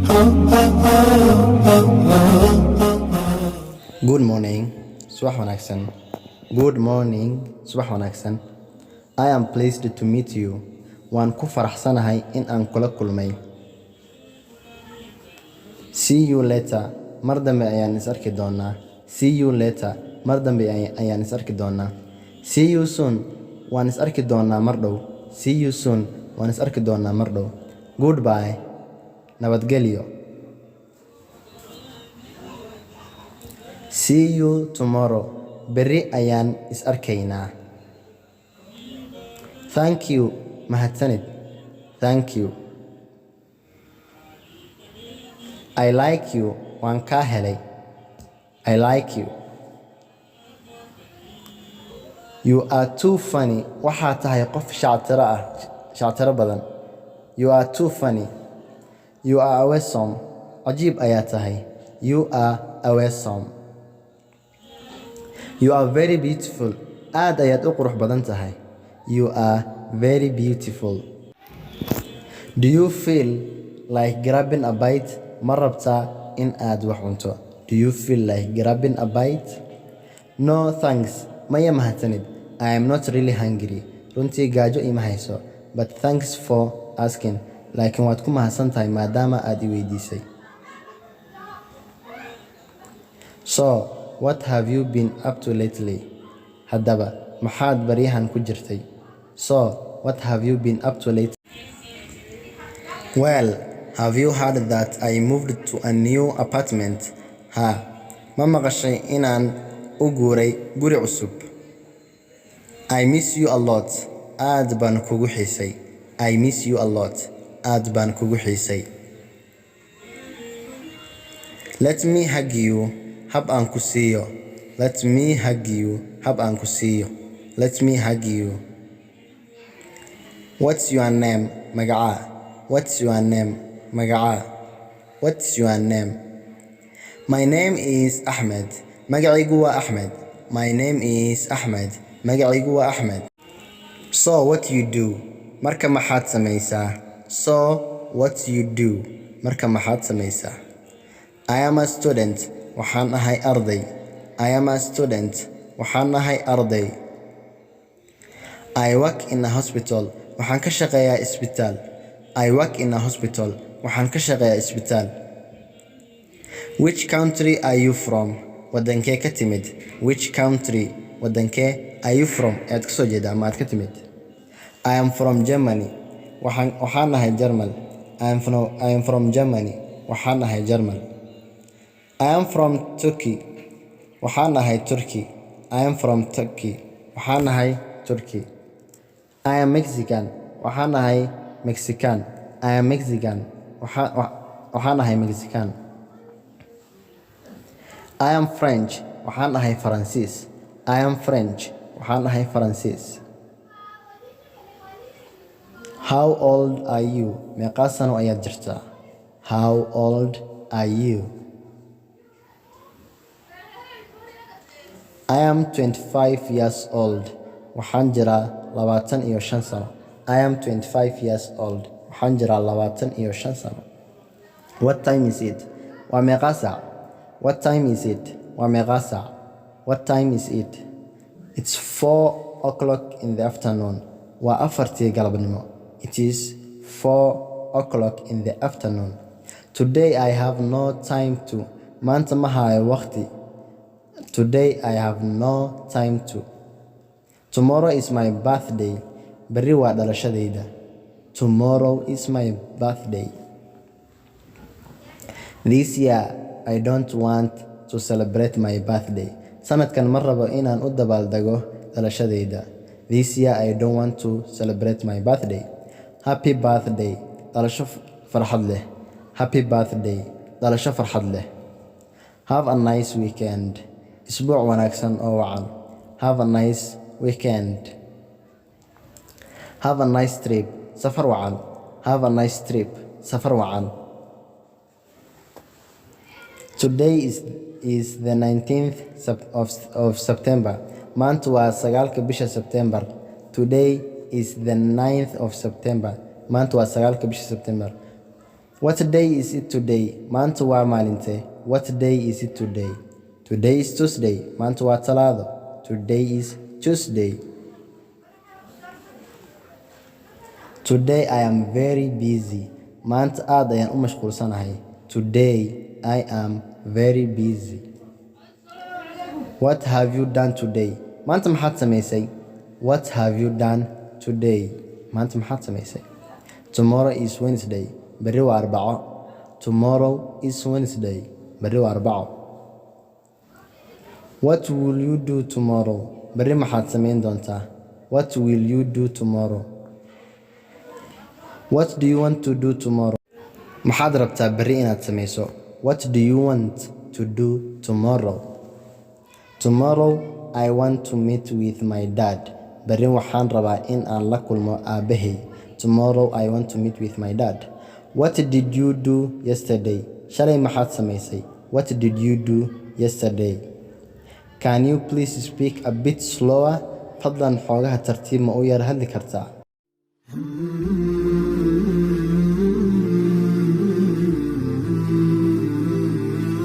Good morning, subax wanaagsan. Good morning, subax wanaagsan. I am pleased to meet you. Waan ku faraxsanahay in aan kula kulmay. See you later. Mar dambe ayaan is arki doonaa. See you later. Mar dambe ayaan is arki doonaa. See you soon. Waan is arki doonaa mar dhow. See you soon. Waan is arki doonaa mar dhow. Goodbye. Nabadgelyo. See you tomorrow. Berri ayaan is arkaynaa. Thank you. Mahadsanid. Thank you. I like you. Waan kaa helay. I like you. You are too funny. Waxaa tahay qof shactiro badan. You are too funny. You are awesome. Cajiib ayaa tahay. You are awesome. You are very beautiful. Aad ayaad u qurux badan tahay. You are very beautiful. Do you feel like grabbing a bite? Ma rabtaa in aad wax cunto? Do you feel like grabbing a bite? No thanks. Maya mahadsanid. I am not really hungry. Runtii gaajo ima hayso. But thanks for asking. Laakiin waad ku mahadsan tahay maadaama aad i weydiisay. So, what have you been up to lately? Haddaba, maxaad baryahan ku jirtay? So, what have you been up to lately? Well, have you heard that I moved to a new apartment? Ha, ma maqashay inaan u guuray guri cusub? I miss you a lot. Aad baan kugu xiisay. I miss you a lot. Aad baan kugu xiisay. Let me hug you. Hab aan ku siiyo. Let me hug you. Hab aan ku siiyo. Let me hug you. What's your name? Magaca. What's your name? Magaca. What's your name? My name is Ahmed. Magacaygu waa Ahmed. My name is Ahmed. Magacaygu waa Ahmed. So what you do? Marka maxaad samaysaa? So what you do? Marka maxaad samaysaa? I am a student. Waxaan ahay arday. I am a student. Waxaan ahay arday. I work in a hospital. Waxaan ka shaqeeyaa isbitaal. I work in a hospital. Waxaan ka shaqeeyaa isbitaal. Which country are you from? Wadankee ka timid? Which country? Wadankee are you from? Aad ka soo jeedaa ma aad ka timid? I am from Germany. Waxaan ahay German. I am from Germany. Waxaan ahay German. I am from Turkey. Waxaan ahay Turkey. I am from Turkey. Waxaan ahay Turkey. I am Mexican. Waxaan ahay Mexican. I am Mexican. Waxaan ahay Mexican. I am French. Waxaan ahay Faransiis. I am French. Waxaan ahay Faransiis. How old are you? Meeqa sano ayaad jirtaa? How old are you? I am 25 years old. Waxaan jiraa 25 sano. I am 25 years old. Waxaan jiraa 25 sano. What time is it? Waa meeqa saac? What time is it? Waa meeqa saac? What time is it? It's 4 o'clock in the afternoon. Waa afartii galabnimo. It is 4 o'clock in the afternoon. Today I have no time to. Maanta ma hayo waqti. Today I have no time to. Tomorrow is my birthday. Berri waa dhalashadayda. Tomorrow is my birthday. This year I don't want to celebrate my birthday. Sanadkan ma rabo inaan u dabaaldego dhalashadayda. This year I don't want to celebrate my birthday. Happy birthday. Dhalasho farxad leh. Happy birthday. Dhalasho farxad leh. Have a nice weekend. Isbuuc wanaagsan oo wacan. Have a nice weekend. Have a nice trip. Safar wacan. Have a nice trip. Safar wacan. Today is the 19th of September. Maanta waa 9 bisha September. Today is the 9th of September. Maanta waa 9 bisha September. What day is it today? Maanta waa maalintee? What day is it today? Today is Tuesday. Maanta waa Talaado. Today is Tuesday. Today I am very busy. Maanta aad ayaan u mashquulsanahay. Today I am very busy. What have you done today? Maanta maxaad samaysay? What have you done today? Maanta maxaad samaysay? Tomorrow is Wednesday. Berri waa Arbaco. Tomorrow is Wednesday. Berri waa Arbaco. What will you do tomorrow? Berri maxaad samayn doontaa? What will you do tomorrow? What do you want to do tomorrow? Maxaad rabtaa berri inaad samayso? What do you want to do tomorrow? Tomorrow I want to meet with my dad. Berri waxaan rabaa in aan la kulmo aabahay. Tomorrow I want to meet with my dad. What did you do yesterday? Shalay maxaad samaysay? What did you do yesterday? Can you please speak a bit slower? Fadlan xoogaha tartiib ma u yara hadli kartaa?